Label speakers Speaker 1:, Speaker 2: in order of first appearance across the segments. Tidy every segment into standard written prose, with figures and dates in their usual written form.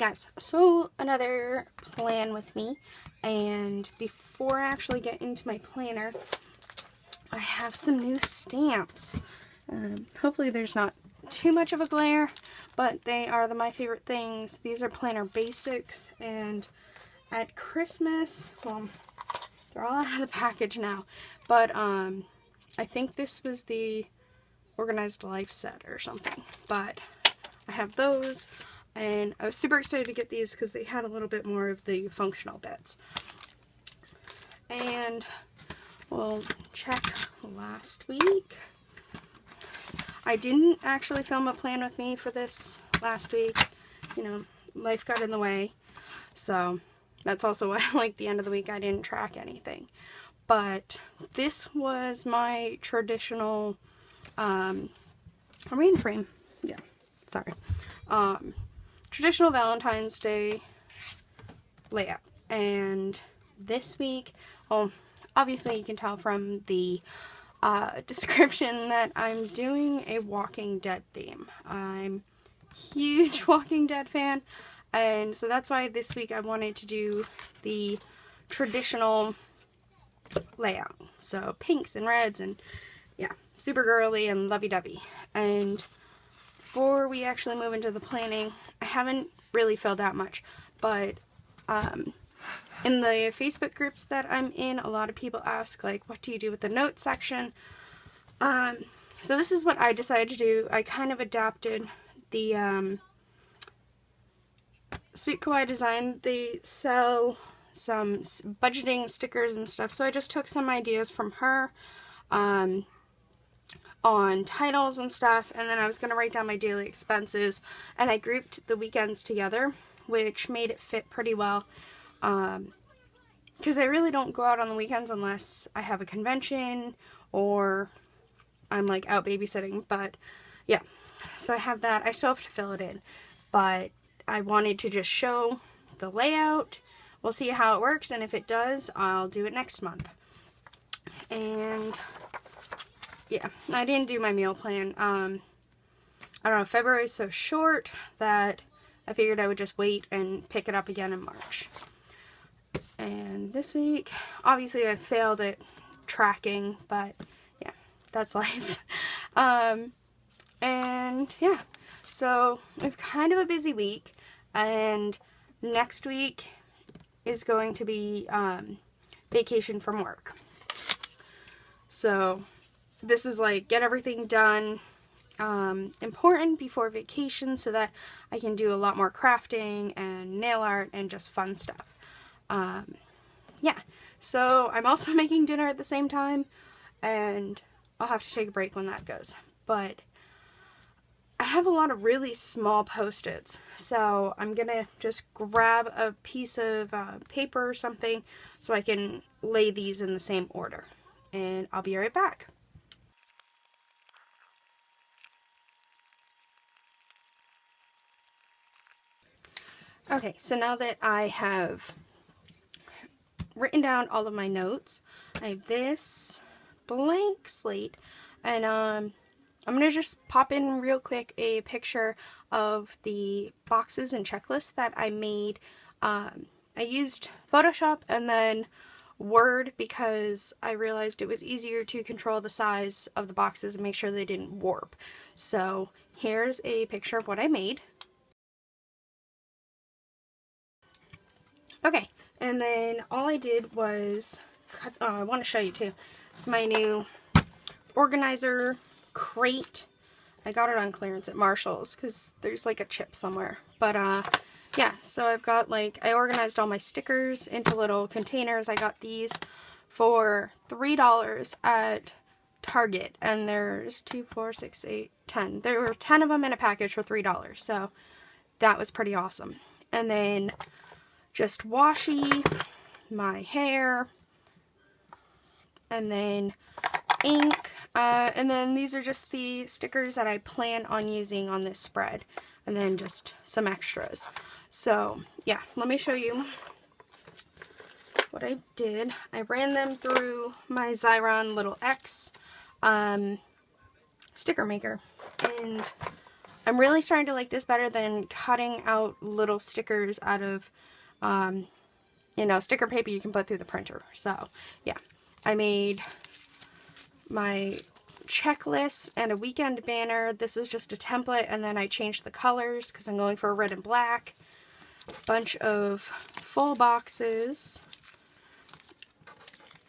Speaker 1: guys, so another plan with me, and before I actually get into my planner, I have some new stamps. Hopefully there's not too much of a glare, but they are my favorite things. These are planner basics, and at Christmas, well, they're all out of the package now, but I think this was the Organized Life set or something, but I have those. And I was super excited to get these because they had a little bit more of the functional bits. And we'll check last week. I didn't actually film a plan with me for this last week. You know, life got in the way. So that's also why, like, the end of the week I didn't track anything. But this was my traditional rain frame. Yeah, sorry. Traditional Valentine's Day layout. And this week, well, obviously you can tell from the description that I'm doing a Walking Dead theme. I'm a huge Walking Dead fan, and so that's why this week I wanted to do the traditional layout. So pinks and reds and yeah, super girly and lovey-dovey. And before we actually move into the planning, I haven't really filled out much, but in the Facebook groups that I'm in, a lot of people ask, like, what do you do with the notes section? So this is what I decided to do. I kind of adapted the Sweet Kawaii Design. They sell some budgeting stickers and stuff, so I just took some ideas from her on titles and stuff, and then I was going to write down my daily expenses, and I grouped the weekends together, which made it fit pretty well, because I really don't go out on the weekends unless I have a convention or I'm like out babysitting. But yeah, so I have that. I still have to fill it in, but I wanted to just show the layout. We'll see how it works, and if it does, I'll do it next month. And yeah, I didn't do my meal plan. I don't know, February's so short that I figured I would just wait and pick it up again in March. And this week, obviously I failed at tracking, but yeah, that's life. And yeah, so we have kind of a busy week, and next week is going to be vacation from work. So this is like get everything done important before vacation so that I can do a lot more crafting and nail art and just fun stuff. Yeah, so I'm also making dinner at the same time, and I'll have to take a break when that goes. But I have a lot of really small Post-its, so I'm gonna just grab a piece of paper or something so I can lay these in the same order, and I'll be right back. Okay, so now that I have written down all of my notes, I have this blank slate, and I'm going to just pop in real quick a picture of the boxes and checklists that I made. I used Photoshop and then Word because I realized it was easier to control the size of the boxes and make sure they didn't warp. So here's a picture of what I made. Okay, and then all I did was cut, I want to show you too. It's my new organizer crate. I got it on clearance at Marshall's because there's like a chip somewhere. But yeah, so I've got like, I organized all my stickers into little containers. I got these for $3 at Target, and there's 2, 4, 6, 8, 10. There were 10 of them in a package for $3, so that was pretty awesome. And then just washi, my hair, and then ink, and then these are just the stickers that I plan on using on this spread, and then just some extras. So yeah, let me show you what I did. I ran them through my Xyron little X sticker maker, and I'm really starting to like this better than cutting out little stickers out of, you know, sticker paper you can put through the printer. So, yeah. I made my checklist and a weekend banner. This was just a template, and then I changed the colors because I'm going for a red and black. Bunch of full boxes.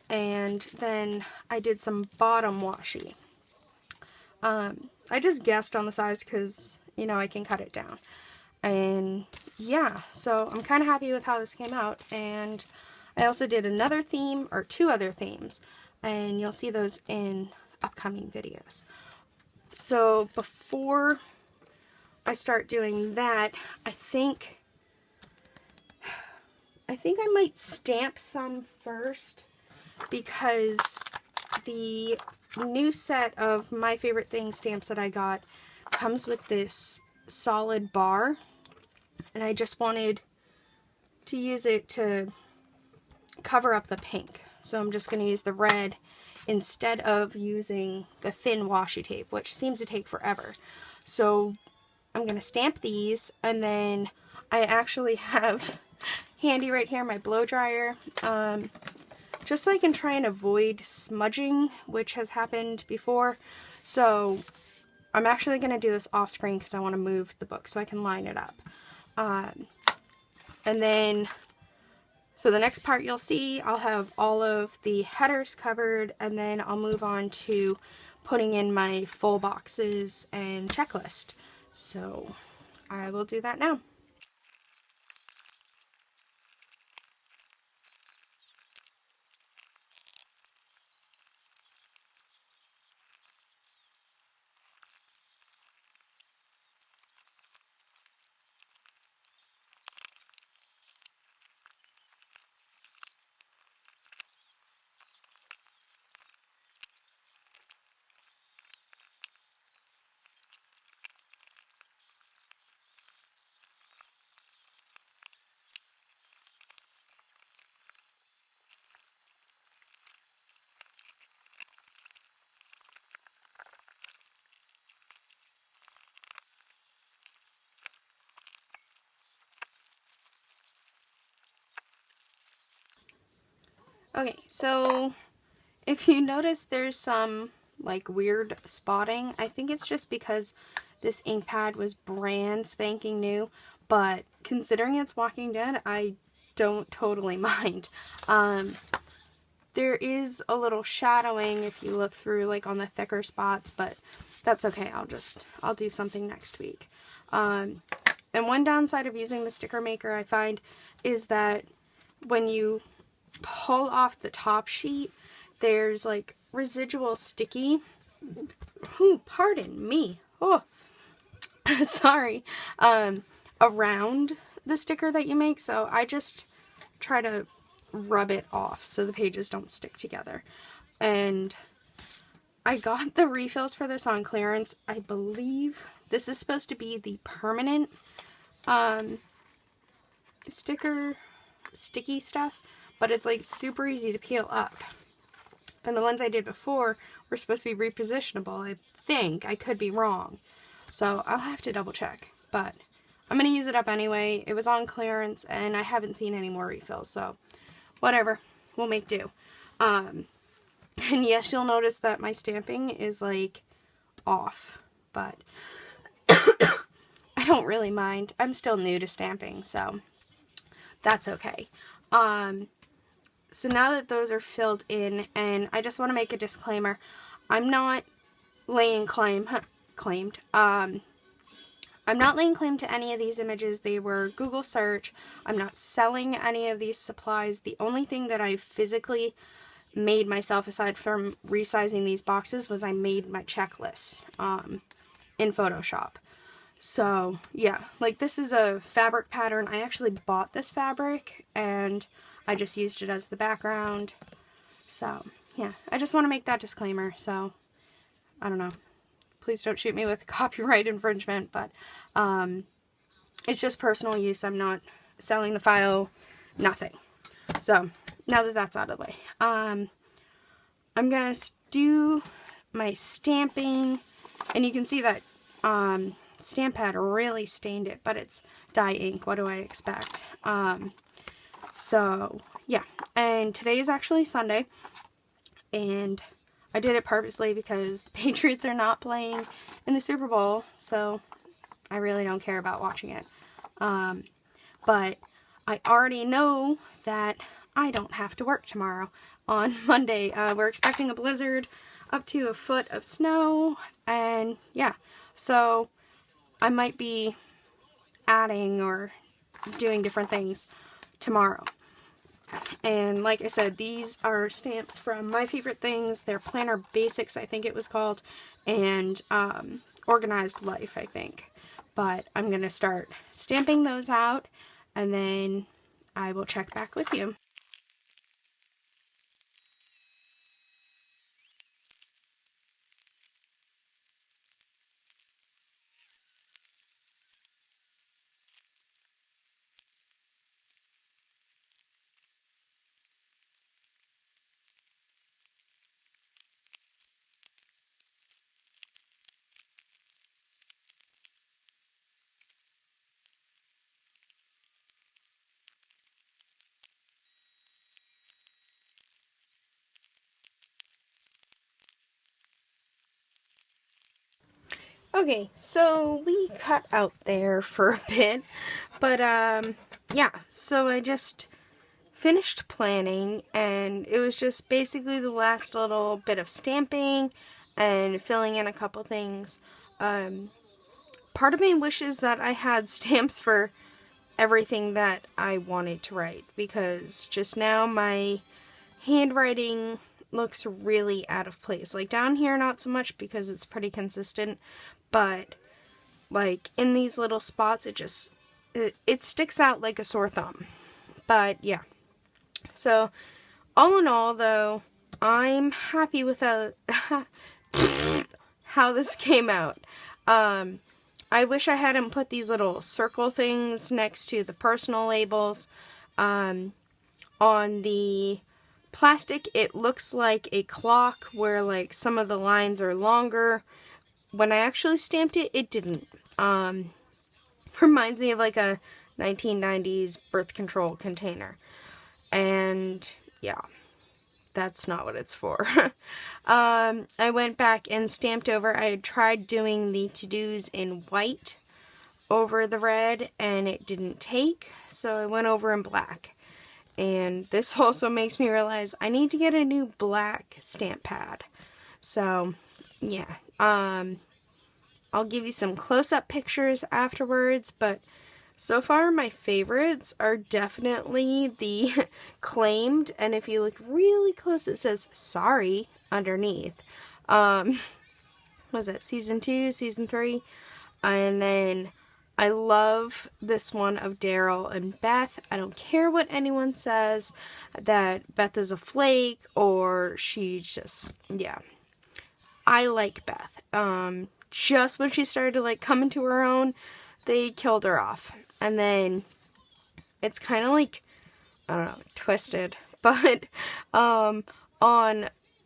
Speaker 1: And then I did some bottom washi. I just guessed on the size because, you know, I can cut it down. And yeah, so I'm kind of happy with how this came out. And I also did another theme, or 2 other themes, and you'll see those in upcoming videos. So before I start doing that, I think I might stamp some first, because the new set of My Favorite Things stamps that I got comes with this solid bar, and I just wanted to use it to cover up the pink. So I'm just going to use the red instead of using the thin washi tape, which seems to take forever. So I'm going to stamp these, and then I actually have handy right here my blow dryer, just so I can try and avoid smudging, which has happened before. So I'm actually going to do this off screen because I want to move the book so I can line it up. And then, so the next part you'll see, I'll have all of the headers covered, and then I'll move on to putting in my full boxes and checklist. So I will do that now. Okay, so if you notice there's some like weird spotting, I think it's just because this ink pad was brand spanking new, but considering it's Walking Dead, I don't totally mind. There is a little shadowing if you look through like on the thicker spots, but that's okay. I'll do something next week. And one downside of using the sticker maker I find is that when you pull off the top sheet, there's like residual sticky, pardon me, sorry, around the sticker that you make, so I just try to rub it off so the pages don't stick together. And I got the refills for this on clearance. I believe this is supposed to be the permanent sticky stuff, but it's like super easy to peel up. And the ones I did before were supposed to be repositionable, I think. I could be wrong. So I'll have to double check. But I'm going to use it up anyway. It was on clearance and I haven't seen any more refills. So whatever. We'll make do. And yes, you'll notice that my stamping is like off. But I don't really mind. I'm still new to stamping, so that's okay. So now that those are filled in, and I just want to make a disclaimer, I'm not laying claim, I'm not laying claim to any of these images. They were Google search. I'm not selling any of these supplies. The only thing that I physically made myself, aside from resizing these boxes, was I made my checklist in Photoshop. So yeah, like this is a fabric pattern. I actually bought this fabric and I just used it as the background. So yeah, I just want to make that disclaimer. So I don't know, please don't shoot me with copyright infringement, but it's just personal use. I'm not selling the file, nothing. So now that that's out of the way, I'm gonna do my stamping, and you can see that stamp pad really stained it, but it's dye ink. What do I expect? So, yeah. And today is actually Sunday, and I did it purposely because the Patriots are not playing in the Super Bowl, so I really don't care about watching it. But I already know that I don't have to work tomorrow on Monday. We're expecting a blizzard, up to a foot of snow, and yeah, so I might be adding or doing different things tomorrow. And like I said, these are stamps from My Favorite Things. They're Planner Basics, I think it was called, and Organized Life, I think. But I'm going to start stamping those out, and then I will check back with you. Okay, so we cut out there for a bit, but yeah, so I just finished planning, and it was just basically the last little bit of stamping and filling in a couple things. Part of me wishes that I had stamps for everything that I wanted to write, because just now my handwriting looks really out of place. Like down here, not so much because it's pretty consistent, but like in these little spots, it sticks out like a sore thumb. But yeah, so all in all, though, I'm happy with how this came out. I wish I hadn't put these little circle things next to the personal labels. On the plastic, it looks like a clock where like some of the lines are longer. When I actually stamped it, it didn't. Reminds me of like a 1990s birth control container. And yeah, that's not what it's for. I went back and stamped over. I had tried doing the to-dos in white over the red, and it didn't take, so I went over in black. And this also makes me realize I need to get a new black stamp pad. So, yeah. I'll give you some close-up pictures afterwards, but so far my favorites are definitely the claimed, and if you look really close, it says sorry underneath. Was it season 2, season 3? And then I love this one of Daryl and Beth. I don't care what anyone says, that Beth is a flake, or she just, yeah. I like Beth. Just when she started to like come into her own, they killed her off. And then it's kind of like, I don't know, twisted. But on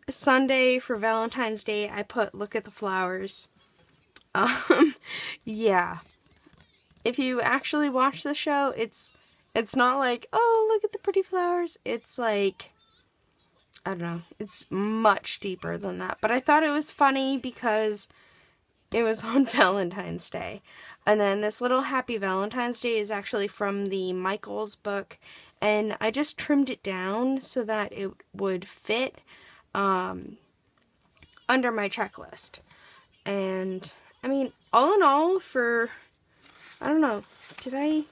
Speaker 1: Sunday for Valentine's Day, I put look at the flowers. Yeah. If you actually watch the show, it's not like, oh, look at the pretty flowers. It's like, I don't know, it's much deeper than that. But I thought it was funny because it was on Valentine's Day. And then this little Happy Valentine's Day is actually from the Michaels book. And I just trimmed it down so that it would fit under my checklist. And, I mean, all in all, for, I don't know, I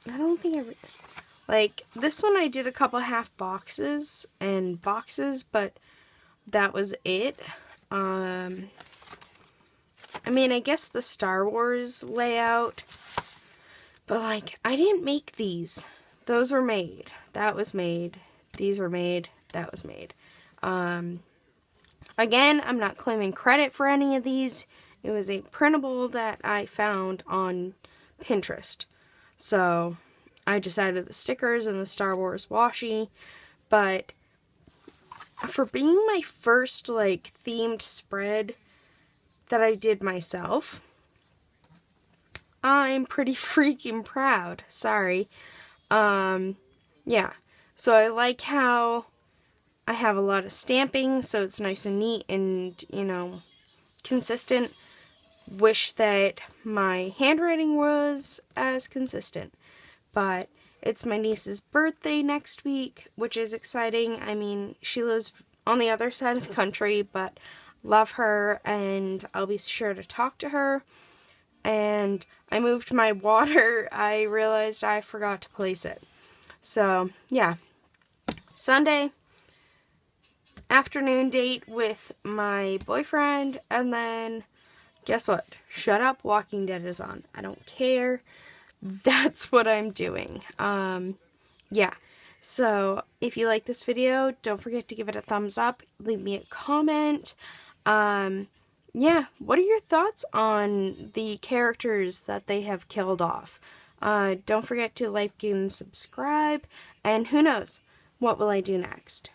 Speaker 1: don't think like, this one I did a couple half boxes, but that was it. I mean, I guess the Star Wars layout, but like, I didn't make these. Those were made. That was made. These were made. That was made. Again, I'm not claiming credit for any of these. It was a printable that I found on Pinterest. So, I just added the stickers and the Star Wars washi, but for being my first, like, themed spread, that I did myself. I'm pretty freaking proud. Sorry. Yeah. So I like how I have a lot of stamping, so it's nice and neat and, you know, consistent. Wish that my handwriting was as consistent. But it's my niece's birthday next week, which is exciting. I mean, she lives on the other side of the country, but love her, and I'll be sure to talk to her. And I moved my water. I realized I forgot to place it. So, yeah. Sunday afternoon date with my boyfriend, and then guess what? Shut Up, Walking Dead is on. I don't care. That's what I'm doing. Yeah. So, if you like this video, don't forget to give it a thumbs up. Leave me a comment. Yeah, what are your thoughts on the characters that they have killed off? Don't forget to like and subscribe. And who knows, what will I do next?